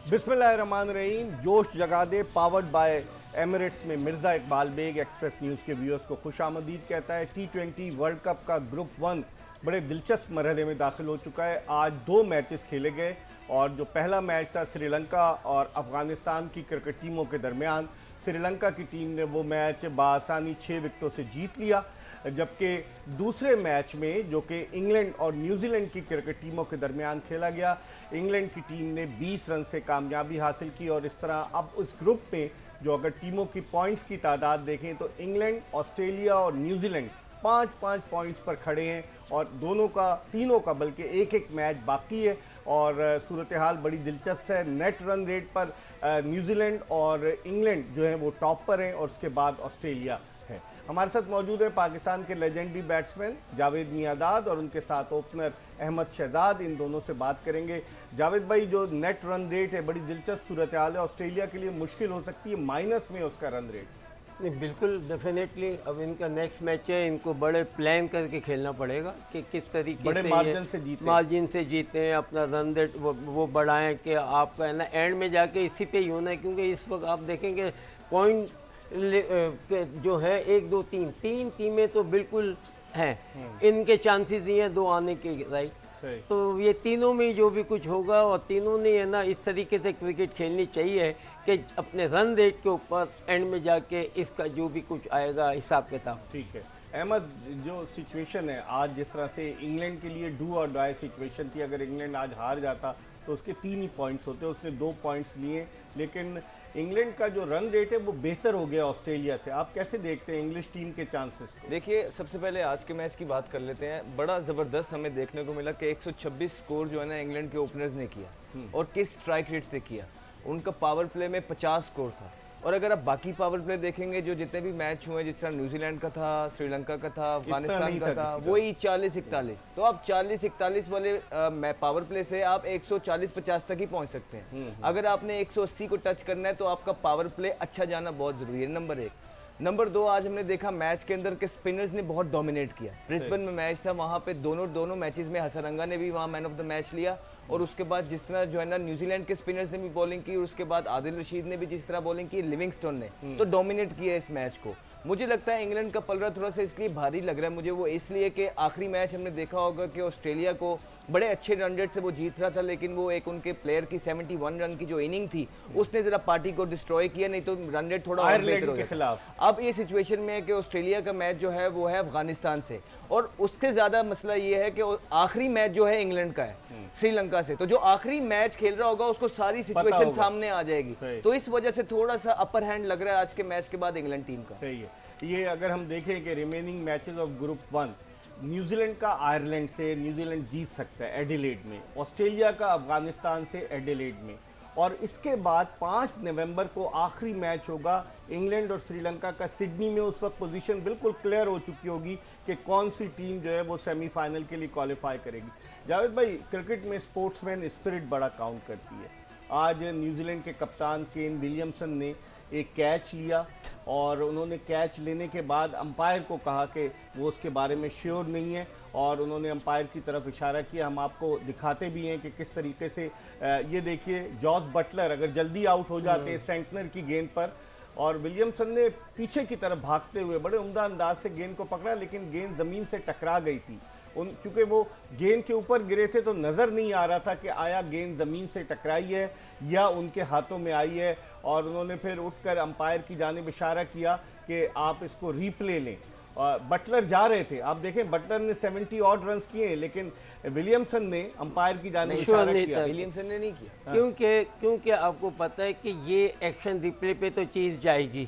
बिस्मिल्लाहिर्रहमानिर्रहीम। जोश जगा दे पावर्ड बाय एमिरेट्स में मिर्ज़ा इकबाल बेग एक्सप्रेस न्यूज़ के व्यूअर्स को खुशामदीद कहता है। T20 वर्ल्ड कप का ग्रुप 1 बड़े दिलचस्प मरहले में दाखिल हो चुका है। आज 2 मैचेस खेले गए और जो पहला मैच था श्रीलंका और अफगानिस्तान की क्रिकेट टीमों के दरमियान, श्रीलंका की टीम ने वो मैच बासानी 6 विकेटों से जीत लिया, जबकि दूसरे मैच में जो कि इंग्लैंड और न्यूजीलैंड की क्रिकेट टीमों के दरमियान खेला गया, इंग्लैंड की टीम ने 20 रन से कामयाबी हासिल की। और इस तरह अब उस ग्रुप में जो अगर टीमों की पॉइंट्स की तादाद देखें तो इंग्लैंड, ऑस्ट्रेलिया और न्यूजीलैंड 5-5 पॉइंट्स पर खड़े हैं और तीनों का बल्कि एक मैच बाकी है। और सूरत हाल बड़ी दिलचस्प है। नेट रन रेट पर न्यूजीलैंड और इंग्लैंड जो है वो टॉप पर हैं और उसके बाद ऑस्ट्रेलिया है। हमारे साथ मौजूद है पाकिस्तान के लेजेंडरी बैट्समैन जावेद मियांदाद और उनके साथ ओपनर अहमद शहजाद। इन दोनों से बात करेंगे। जावेद भाई, जो नेट रन रेट है बड़ी दिलचस्प सूरत हाल है, ऑस्ट्रेलिया के लिए मुश्किल हो सकती है माइनस में उसका रन रेट। नहीं, बिल्कुल डेफिनेटली। अब इनका नेक्स्ट मैच है, इनको बड़े प्लान करके खेलना पड़ेगा कि किस तरीके बड़े से मार्जिन से जीतें, अपना रन रेट वो बढ़ाएं कि आपका है ना एंड में जाके इसी पे ही होना है। क्योंकि इस वक्त आप देखेंगे पॉइंट जो है 1 2 3 टीमें तो बिल्कुल हैं, इनके चांसेस ही हैं 2 आने के, राइट। तो ये तीनों में जो भी कुछ होगा और तीनों ने है ना इस तरीके से क्रिकेट खेलनी चाहिए कि अपने रन रेट के ऊपर एंड में जाके इसका जो भी कुछ आएगा हिसाब किताब। ठीक है अहमद, जो सिचुएशन है आज, जिस तरह से इंग्लैंड के लिए डू और डाई सिचुएशन थी, अगर इंग्लैंड आज हार जाता तो उसके 3 ही पॉइंट्स होते, उसने 2 पॉइंट्स लिए, लेकिन इंग्लैंड का जो रन रेट है वो बेहतर हो गया ऑस्ट्रेलिया से। आप कैसे देखते हैं इंग्लिश टीम के चांसेस को? देखिए, सबसे पहले आज के मैच की बात कर लेते हैं। बड़ा ज़बरदस्त हमें देखने को मिला कि 126 स्कोर जो है ना इंग्लैंड के ओपनर्स ने किया और किस स्ट्राइक रेट से किया। उनका पावर प्ले में 50 स्कोर था। और अगर आप बाकी पावर प्ले देखेंगे जो जितने भी मैच हुए, जिस तरह न्यूजीलैंड का था, श्रीलंका का था, अफगानिस्तान का था, वही 40-41। तो आप 40-41 वाले पावर प्ले से आप 140-50 तक ही पहुंच सकते हैं। अगर आपने 180 को टच करना है तो आपका पावर प्ले अच्छा जाना बहुत जरूरी है, नंबर 1। नंबर 2, आज हमने देखा मैच के अंदर के स्पिनर्स ने बहुत डोमिनेट किया। ब्रिस्बेन में मैच था, वहां पे दोनों मैचेस में हसरंगा ने भी वहां मैन ऑफ द मैच लिया। और उसके बाद जिस तरह जो है ना न्यूजीलैंड के स्पिनर्स ने भी बॉलिंग की और उसके बाद आदिल रशीद ने भी जिस तरह बॉलिंग की, लिविंगस्टोन ने तो डोमिनेट किया इस मैच को। मुझे लगता है इंग्लैंड का पलड़ा थोड़ा सा इसलिए भारी लग रहा है मुझे, वो इसलिए कि आखिरी मैच हमने देखा होगा कि ऑस्ट्रेलिया को बड़े अच्छे रन रेट से वो जीत रहा था, लेकिन वो एक उनके प्लेयर की 71 रन की जो इनिंग थी उसने जरा पार्टी को डिस्ट्रॉय किया, नहीं तो रन रेट थोड़ा और बेहतर हो गया। अब ये सिचुएशन में है कि ऑस्ट्रेलिया का मैच जो है वो है अफगानिस्तान से, और उससे ज्यादा मसला ये है कि आखिरी मैच जो है इंग्लैंड का है श्रीलंका से। तो जो आखिरी मैच खेल रहा होगा उसको सारी सिचुएशन सामने आ जाएगी, तो इस वजह से थोड़ा सा अपर हैंड लग रहा है आज के मैच के बाद इंग्लैंड टीम का। सही है। ये अगर हम देखें कि remaining matches of group 1, New Zealand का आयरलैंड से न्यूजीलैंड जीत सकता है एडिलेड में, ऑस्ट्रेलिया का अफगानिस्तान से एडिलेड में, और इसके बाद 5 नवंबर को आखिरी मैच होगा इंग्लैंड और श्रीलंका का सिडनी में। उस वक्त पोजीशन बिल्कुल क्लियर हो चुकी होगी कि कौन सी टीम जो है वो सेमीफाइनल के लिए क्वालिफाई करेगी। जावेद भाई, क्रिकेट में स्पोर्ट्समैन स्पिरिट बड़ा काउंट करती है। आज न्यूजीलैंड के कप्तान केन विलियमसन ने एक कैच लिया और उन्होंने कैच लेने के बाद अंपायर को कहा कि वो उसके बारे में श्योर नहीं है, और उन्होंने अंपायर की तरफ इशारा किया। हम आपको दिखाते भी हैं कि किस तरीके से ये देखिए, जॉस बटलर अगर जल्दी आउट हो जाते हैं सेंटनर की गेंद पर, और विलियमसन ने पीछे की तरफ भागते हुए बड़े उम्दा अंदाज से गेंद को पकड़ा, लेकिन गेंद ज़मीन से टकरा गई थी। क्योंकि वो गेंद के ऊपर गिरे थे तो नज़र नहीं आ रहा था कि आया गेंद ज़मीन से टकराई है या उनके हाथों में आई है, और उन्होंने फिर उठकर अंपायर की जानिब इशारा किया कि आप इसको रीप्ले लें। बटलर जा रहे थे, आप देखें बटलर ने 70 ऑड रन किए, लेकिन विलियमसन ने अंपायर की जानिब इशारा किया। विलियमसन ने नहीं किया। क्योंकि आपको पता है कि ये एक्शन रिप्ले पे तो चीज़ जाएगी।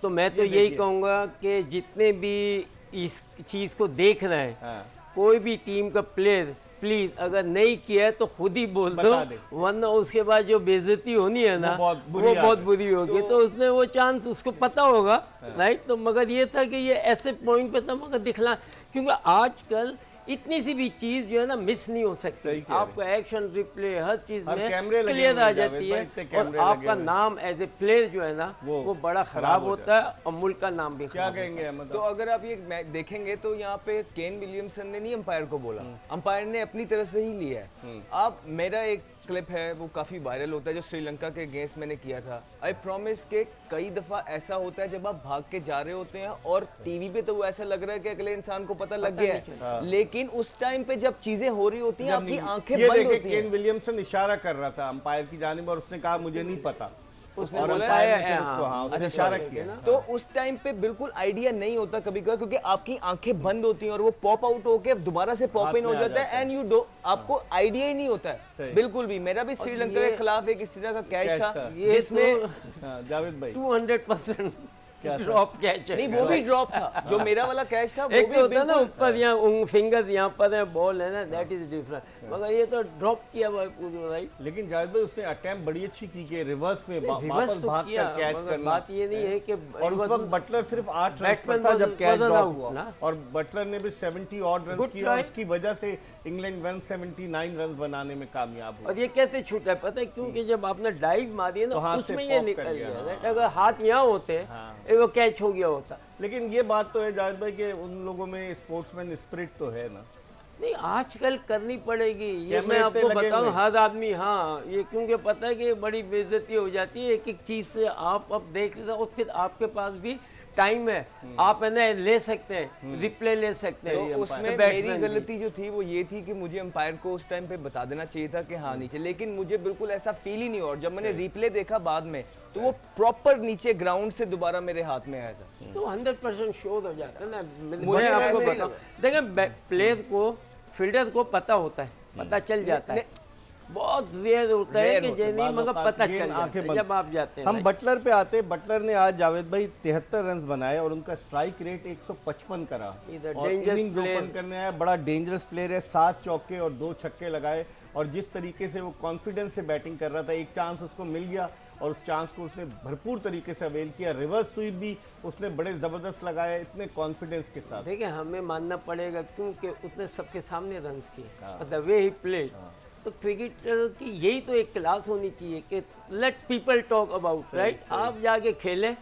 तो मैं तो यही कहूँगा कि जितने भी इस चीज़ को देख रहे हैं, कोई भी टीम का प्लेयर प्लीज अगर नहीं किया है तो खुद ही बोल दो, वरना उसके बाद जो बेइज्जती होनी है ना वो बहुत बुरी होगी। तो उसने वो चांस उसको पता होगा, राइट। तो मगर ये था कि ये ऐसे पॉइंट पे था, मगर दिखला, क्योंकि आजकल इतनी सी भी चीज जो है ना मिस नहीं हो सकती। आपका एक्शन रिप्ले हर चीज में क्लियर आ जाती है, और आपका नाम एज ए प्लेयर जो है ना वो बड़ा खराब होता है, और मुल्क का नाम भी। क्या कहेंगे अहमद? तो अगर आप ये देखेंगे तो यहाँ पे केन विलियमसन ने नहीं अंपायर को बोला, अंपायर ने अपनी तरफ से ही लिया है। आप मेरा एक क्लिप है वो काफ़ी वायरल होता है जो श्रीलंका के अगेंस्ट मैंने किया था। आई प्रॉमिस के कई दफ़ा ऐसा होता है जब आप भाग के जा रहे होते हैं और टीवी पे तो वो ऐसा लग रहा है कि अगले इंसान को पता लग गया है, लेकिन उस टाइम पे जब चीज़ें हो रही होती हैं आपकी आंखें बंद होती हैं। केन विलियमसन इशारा कर रहा था अंपायर की जानिब और उसने कहा मुझे नहीं पता, उसने और बोला अंपायर ने उसको उसने इशारा किया। तो उस टाइम पे बिल्कुल आइडिया नहीं होता कभी कभी, क्योंकि आपकी आंखें बंद होती हैं और वो पॉप आउट होके दोबारा से पॉप इन हो जाता है एंड यू डो, आपको आइडिया ही नहीं होता है बिल्कुल भी। मेरा भी श्रीलंका के खिलाफ एक इस तरह का कैच था जिसमें जावेद भाई 200% ड्रॉप कैच है। नहीं वो भी ड्रॉप था, जो मेरा वाला कैच था वो एक भी तो होता है ना ऊपर यहाँ फिंगर्स यहाँ पर है, बॉल है ना, दैट इज डिफरेंट, मगर ये तो ड्रॉप किया हुआ है पूरा, राइट। लेकिन जावेद भाई उसने अटेम्प्ट बड़ी अच्छी की कि रिवर्स में वापस तो भाग कर कैच करना। बात ये नहीं है कि और उस वक्त बटलर सिर्फ 8 रन पर था जब कैच ड्रॉप हुआ और बटलर ने भी 70 ऑड रन किए और उसकी वजह से इंग्लैंड 179 रन बनाने में कामयाब हुआ। और ये कैसे छूटा है पता है, क्योंकि जब आपने डाइव मारी है ना उसमें ये निकल गया, अगर हाथ यहाँ होते वो कैच हो गया होता। लेकिन ये बात तो है जावेद भाई कि उन लोगों में स्पोर्ट्समैन स्पिरिट तो है ना। नहीं आजकल करनी पड़ेगी, ये मैं आपको बताऊं, हर आदमी, हाँ ये क्योंकि पता है कि बड़ी बेइज्जती हो जाती है एक एक चीज से। आप अब देख रहे हो, फिर आपके पास भी टाइम है, आप है ना ले सकते हैं, रिप्ले ले सकते हैं। तो उसमें मेरी गलती जो थी वो ये थी कि मुझे अंपायर को उस टाइम पे बता देना चाहिए था कि हाँ नीचे, लेकिन मुझे बिल्कुल ऐसा फील ही नहीं हुआ। और जब मैंने रिप्ले देखा बाद में तो वो प्रॉपर नीचे ग्राउंड से दोबारा मेरे हाथ में आया था। तो 100% श्योर हो जाता है ना। मैं आपको बताऊं, देखिए प्लेयर को, फील्डर को पता होता है, पता चल जाता है, बहुत रेयर होता है कि नहीं, मगर पता चल जाता है जब आप जाते हैं। हम बटलर पे आते हैं। बटलर ने आज जावेद भाई 73 रन बनाए और उनका स्ट्राइक रेट 155 करा और इनिंग्स ओपन करने आया। बड़ा डेंजरस प्लेयर है, 7 चौके और 2 छक्के लगाए और जिस तरीके से वो कॉन्फिडेंस से बैटिंग कर रहा था, एक चांस उसको मिल गया और उस चांस को उसने भरपूर तरीके से अवेल किया। रिवर्स स्वीप भी उसने बड़े ज़बरदस्त लगाए इतने कॉन्फिडेंस के साथ। देखिए हमें मानना पड़ेगा क्योंकि उसने सबके सामने रन किए, द वे ही प्लेड। तो क्रिकेटर की यही तो एक क्लास होनी चाहिए कि let people talk about, right. आप जाके खेलें,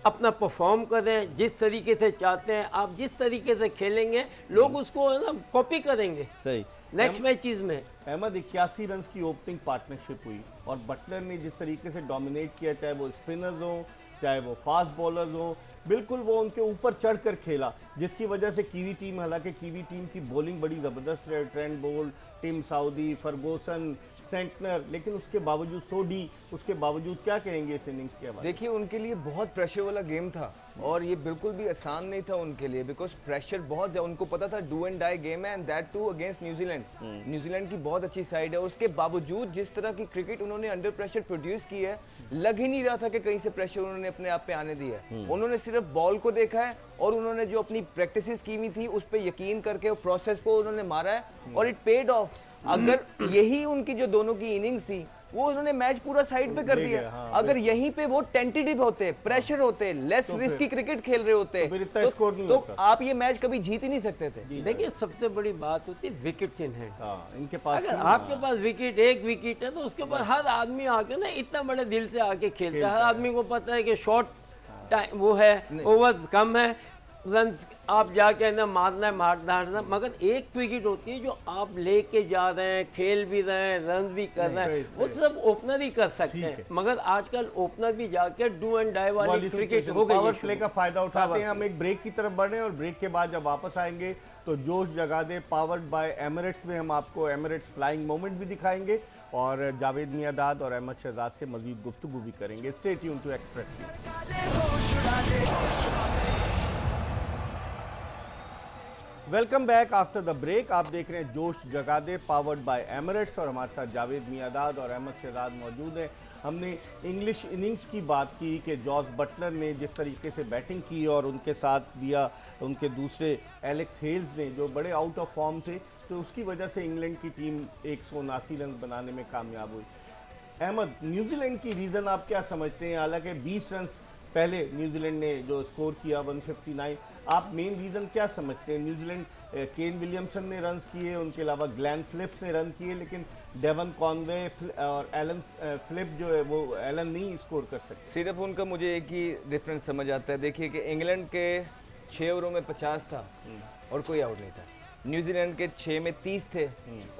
अपना परफॉर्म करें जिस तरीके से चाहते हैं, आप जिस तरीके से खेलेंगे लोग उसको है ना कॉपी करेंगे। सही नेक्स्ट मैचेस में अहमद 81 रन की ओपनिंग पार्टनरशिप हुई और बटलर ने जिस तरीके से डोमिनेट किया, चाहे वो स्पिनर्स हो चाहे वो फास्ट बॉलर्स हो, बिल्कुल वो उनके ऊपर चढ़कर खेला, जिसकी वजह से कीवी टीम, हालांकि कीवी टीम की बॉलिंग बड़ी ज़बरदस्त है, Trent Boult, Tim Southee, Ferguson, Santner, लेकिन उसके बावजूद सोडी, उसके बावजूद क्या कहेंगे इस इनिंग्स के बाद? देखिए उनके लिए बहुत प्रेशर वाला गेम था और ये बिल्कुल भी आसान नहीं था उनके लिए, बिकॉज प्रेशर बहुत ज़्यादा, उनको पता था डू एंड डाई गेम है and that to against New Zealand. New Zealand की बहुत अच्छी साइड है, उसके बावजूद जिस तरह की क्रिकेट उन्होंने अंडर प्रेशर प्रोड्यूस की है, लग ही नहीं रहा था कि कहीं से प्रेशर उन्होंने अपने आप पे आने दिया है। उन्होंने सिर्फ बॉल को देखा है और उन्होंने जो अपनी प्रैक्टिसेस की हुई थी उस पर यकीन करके प्रोसेस को उन्होंने मारा है और इट पेड ऑफ। अगर यही उनकी जो दोनों की इनिंग्स थी वो उन्होंने मैच पूरा साइड पे कर दिया। अगर यहीं पे वो टेंटेटिव होते, प्रेशर होते, लेस रिस्की क्रिकेट खेल रहे होते तो आप ये मैच कभी जीत ही नहीं सकते थे। देखिए सबसे बड़ी बात होती है विकेट इन हैंड। इनके पास अगर आपके पास विकेट, एक विकेट है तो उसके पास हर आदमी आके ना इतना बड़े दिल से आके खेलता है। हर आदमी को पता है कि शॉर्ट टाइम वो है, ओवर कम है, रन आप जाके ना मारना है, मारना, मगर एक विकेट होती है जो आप लेके जा रहे हैं, खेल भी रहे हैं, रन भी कर रहे हैं, वो सब ओपनर ही कर सकते हैं। मगर आजकल ओपनर भी जाके डू एंड डाई वाली क्रिकेट हो गई। पावर प्ले का फायदा उठाते हैं। हम एक ब्रेक की तरफ बढ़े और ब्रेक के बाद जब वापस आएंगे तो जोश जगा दे पावर्ड बाय एमिरेट्स में हम आपको एमिरेट्स फ्लाइंग मोमेंट भी दिखाएंगे और जावेद मियादाद और अहमद शहजाद से मजीद गुफ्तगू भी करेंगे। Stay tune to express. Welcome back after the break. आप देख रहे हैं जोश जगा दे पावर्ड बाय एमिरेट्स और हमारे साथ जावेद मियादाद और अहमद शहजाद मौजूद हैं। हमने इंग्लिश इनिंग्स की बात की कि जॉस बटलर ने जिस तरीके से बैटिंग की और उनके साथ दिया उनके दूसरे एलेक्स हेल्स ने जो बड़े आउट ऑफ फॉर्म थे, तो उसकी वजह से इंग्लैंड की टीम 179 रन बनाने में कामयाब हुई। अहमद, न्यूजीलैंड की रीज़न आप क्या समझते हैं? हालांकि 20 रन पहले न्यूजीलैंड ने जो स्कोर किया 159, आप मेन रीज़न क्या समझते हैं? न्यूजीलैंड, केन विलियमसन ने रन किए, उनके अलावा ग्लैन फिलिप्स ने रन किए, लेकिन डेवन कॉनवे और एलन फिलिप जो है वो एलन नहीं स्कोर कर सकते। सिर्फ उनका मुझे एक ही डिफरेंस समझ आता है। देखिए कि इंग्लैंड के 6 ओवरों में 50 था और कोई आउट नहीं था। न्यूजीलैंड के 6 में 30 थे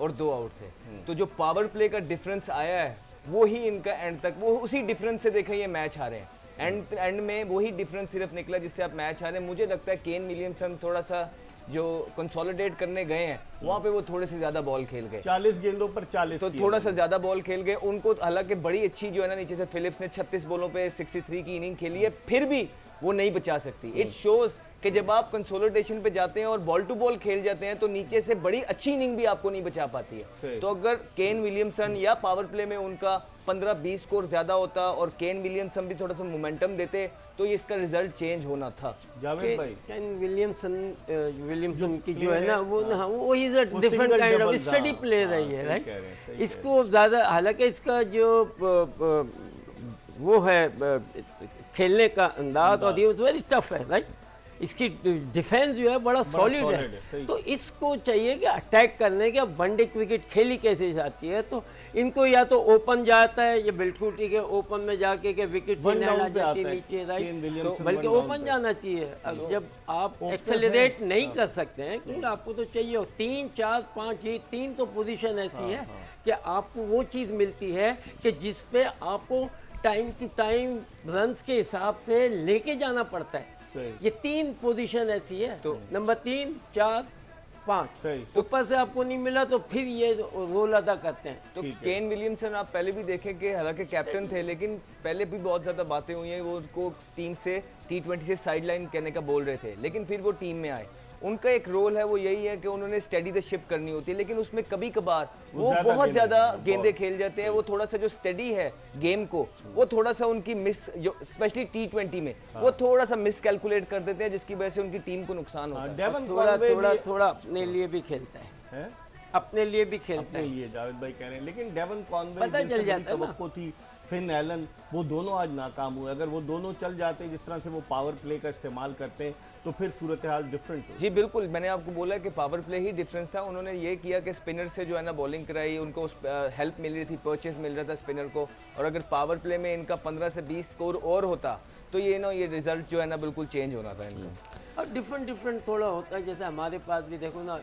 और 2 आउट थे। तो जो पावर प्ले का डिफरेंस आया है वो ही इनका एंड तक, वो उसी डिफरेंस से देखें ये मैच हारे हैं। एंड में वही डिफरेंस सिर्फ निकला जिससे आप मैच हारे। मुझे लगता है केन विलियमसन थोड़ा सा जो कंसोलिडेट करने गए हैं वहाँ पे वो थोड़े से ज्यादा बॉल खेल गए, 40 गेंदों पर 40 तो थोड़ा सा ज्यादा बॉल खेल गए उनको। हालांकि बड़ी अच्छी जो है ना नीचे से फिलिप्स ने 36 बॉलों पे 63 की इनिंग खेली है, फिर भी वो नहीं बचा सकती। इट शोज कि जब आप कंसोलिडेशन पे जाते हैं और बॉल टू बॉल खेल जाते हैं तो नीचे से बड़ी अच्छी इनिंग भी आपको नहीं बचा पाती है। तो अगर केन विलियमसन या पावर प्ले में उनका 15-20 स्कोर ज्यादा होता और केन विलियमसन भी थोड़ा सा मोमेंटम देते तो ये इसका रिजल्ट चेंज होना था। जावेद भाई, केन विलियमसन की जो है ना वो is a different kind of study player है ये, राइट। इसको ज्यादा, हालांकि इसका जो वो है खेलने का अंदाज और ये वेरी टफ है, राइट। इसकी डिफेंस जो है बड़ा सॉलिड है, तो इसको चाहिए कि अटैक करने के। वनडे क्रिकेट खेली कैसे जाती है, तो इनको या तो ओपन जाता है, ये बिल्कुल ठीक है, ओपन में जाके के विकेट आ जाती है नीचे, राइट। तो बल्कि ओपन जाना चाहिए। जब आप एक्सेलरेट नहीं कर सकते हैं, क्योंकि आपको तो चाहिए 3, 4, 5, ये 3 तो पोजीशन ऐसी है कि आपको वो चीज़ मिलती है कि जिस पे आपको टाइम टू टाइम रन्स के हिसाब से लेके जाना पड़ता है। ये 3 पोजीशन ऐसी है, तो नंबर 3, 4, 5 ऊपर से आपको नहीं मिला तो फिर ये रोल अदा करते हैं। तो केन विलियमसन आप पहले भी देखें कि हालांकि कैप्टन थे लेकिन पहले भी बहुत ज़्यादा बातें हुई हैं, वो उनको टीम से T20 से साइडलाइन करने का बोल रहे थे, लेकिन फिर वो टीम में आए। उनका एक रोल है वो यही है कि उन्होंने स्टडी द शिप करनी होती है, लेकिन उसमें कभी कभार वो बहुत ज्यादा गेंदे खेल जाते हैं। वो थोड़ा सा जो स्टडी है गेम को, वो थोड़ा सा उनकी मिस, जो स्पेशली T20 में वो थोड़ा सा मिस कैलकुलेट कर देते हैं, जिसकी वजह से उनकी टीम को नुकसान होता है। थोड़ा अपने लिए भी खेलता है, अपने लिए भी खेलता है। जावेद भाई कह रहे हैं, लेकिन डेवन कॉनवे पता चल जाता है ना, थी फिन एलन, वो दोनों आज नाकाम हुए। अगर वो दोनों चल जाते जिस तरह से वो पावर प्ले का इस्तेमाल करते हैं तो फिर सूरत हाल डिफरेंट हो। जी बिल्कुल, मैंने आपको बोला कि पावर प्ले ही डिफरेंस था। उन्होंने ये किया कि स्पिनर से जो है ना बॉलिंग कराई, उनको उस हेल्प मिल रही थी, परचेस मिल रहा था स्पिनर को। और अगर पावर प्ले में इनका 15 से 20 स्कोर और होता तो ये ना ये रिजल्ट जो है ना बिल्कुल चेंज होना था इनका। और डिफरेंट थोड़ा होता है। जैसे हमारे पास भी देखो ना,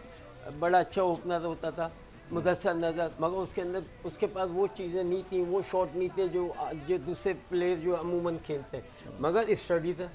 बड़ा अच्छा ओपनर होता था मुदस्सर नज़र, मगर उसके अंदर उसके पास वो चीज़ें नहीं थी, वो शॉट नहीं थे जो दूसरे प्लेयर जो अमूमन खेलते हैं, मगर स्टडी था।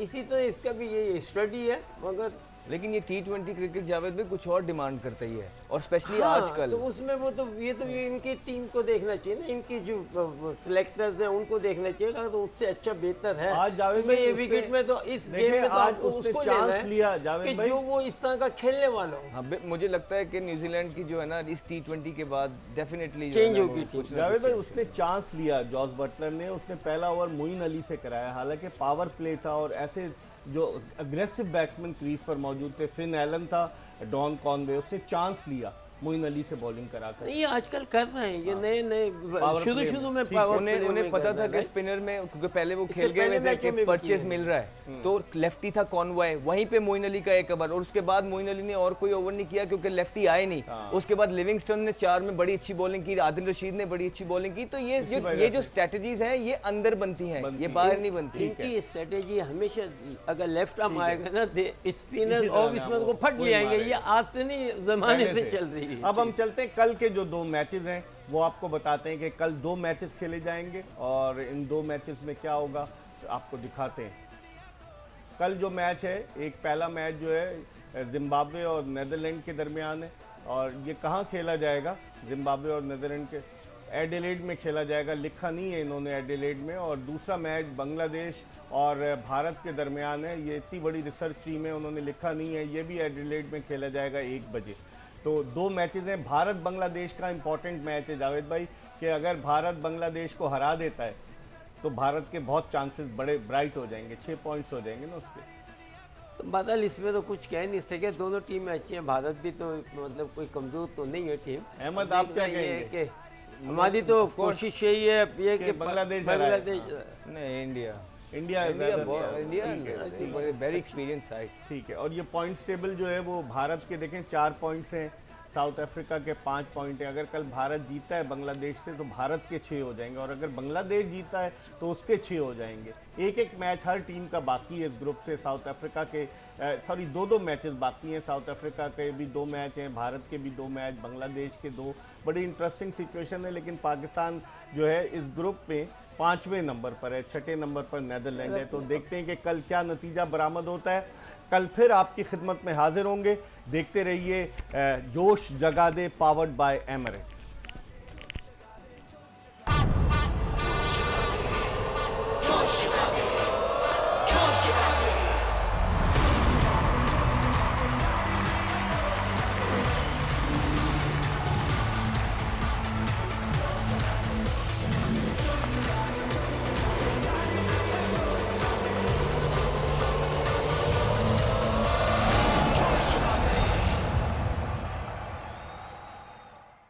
इसी तरह इसका भी ये स्टडी है, मगर लेकिन ये T20 क्रिकेट जावेद में कुछ और डिमांड करता ही है, और स्पेशली आजकल तो उसमें वो तो ये इनकी टीम को देखना चाहिए ना, इनकी जो सिलेक्टर्स हैं उनको देखना चाहिए। अगर तो उससे अच्छा बेहतर है आज जावेद भाई ये विकेट में, तो इस गेम में तो आपको उसको चांस लिया जावेद भाई, जो वो इस तरह का खेलने वाला हो। हाँ, मुझे लगता है कि न्यूजीलैंड की जो है ना इस T20 के बाद डेफिनेटली चेंज होगी टीम। जावेद भाई उसने चांस लिया, जॉस बटलर ने, उसने पहला ओवर मोइन अली से कराया, हालांकि पावर प्ले था और ऐसे जो अग्रेसिव बैट्समैन क्रीज पर मौजूद थे, फिन एलन था, डॉन कॉनवे, उसने चांस लिया मोइन अली से बॉलिंग कराकर। ये आजकल कर रहे हैं ये नए शुरू में उन्हें पता था कि स्पिनर में, क्योंकि पहले वो खेल गए थे कि परचेज मिल रहा है, तो लेफ्टी था कॉनवॉय, वहीं पे मोइन अली का एक ओवर, और उसके बाद मोइन अली ने और कोई ओवर नहीं किया क्योंकि लेफ्टी आए नहीं। उसके बाद लिविंगस्टन ने 4 में बड़ी अच्छी बॉलिंग की, आदिल रशीद ने बड़ी अच्छी बॉलिंग की। तो ये जो स्ट्रेटजीज हैं ये अंदर बनती हैं, ये बाहर नहीं बनती। इनकी स्ट्रेटेजी हमेशा, अगर लेफ्ट आर्म आएगा ना स्पिनर और इसमें को फट ले आएंगे, ये आज से नहीं जमाने से चल रही है। अब हम चलते हैं कल के जो 2 मैचेस हैं वो आपको बताते हैं कि कल 2 मैचेस खेले जाएंगे और इन 2 मैचेस में क्या होगा आपको दिखाते हैं। कल जो मैच है, एक पहला मैच जो है जिम्बाब्वे और नेदरलैंड के दरमियान है, और ये कहाँ खेला जाएगा? जिम्बाब्वे और नेदरलैंड के एडिलेड में खेला जाएगा, लिखा नहीं है इन्होंने एडिलेड में। और दूसरा मैच बांग्लादेश और भारत के दरमियान है, ये इतनी बड़ी रिसर्च टीम है, उन्होंने लिखा नहीं है, ये भी एडिलेड में खेला जाएगा 1 बजे। तो 2 मैचेस हैं। भारत बांग्लादेश का इंपॉर्टेंट मैच है जावेद भाई, कि अगर भारत बांग्लादेश को हरा देता है तो भारत के बहुत चांसेस बड़े ब्राइट हो जाएंगे, 6 पॉइंट्स हो जाएंगे ना उसके। तो बादल इसमें तो कुछ कह नहीं सके, दोनों टीमें अच्छी हैं, भारत भी तो मतलब कोई कमजोर तो नहीं है टीम। अहमद आप क्या कहेंगे? हमारी तो कोशिश यही है ये कि बांग्लादेश नहीं, इंडिया वेरी एक्सपीरियंस साइड। ठीक है, और ये पॉइंट्स टेबल जो है वो भारत के देखें 4 पॉइंट्स हैं, साउथ अफ्रीका के 5 पॉइंट है। अगर कल भारत जीतता है बांग्लादेश से तो भारत के 6 हो जाएंगे, और अगर बांग्लादेश जीतता है तो उसके 6 हो जाएंगे। एक एक मैच हर टीम का बाकी है इस ग्रुप से। साउथ अफ्रीका के दो मैचेस बाकी हैं। साउथ अफ्रीका के भी 2 मैच हैं, भारत के भी 2 मैच, बांग्लादेश के 2। बड़ी इंटरेस्टिंग सिचुएशन है। लेकिन पाकिस्तान जो है इस ग्रुप में 5वें नंबर पर है, 6ठे नंबर पर नेदरलैंड है। तो देखते हैं कि कल क्या नतीजा बरामद होता है। कल फिर आपकी खिदमत में हाजिर होंगे। देखते रहिए जोश जगा दे, पावर्ड बाय एमिरेट्स।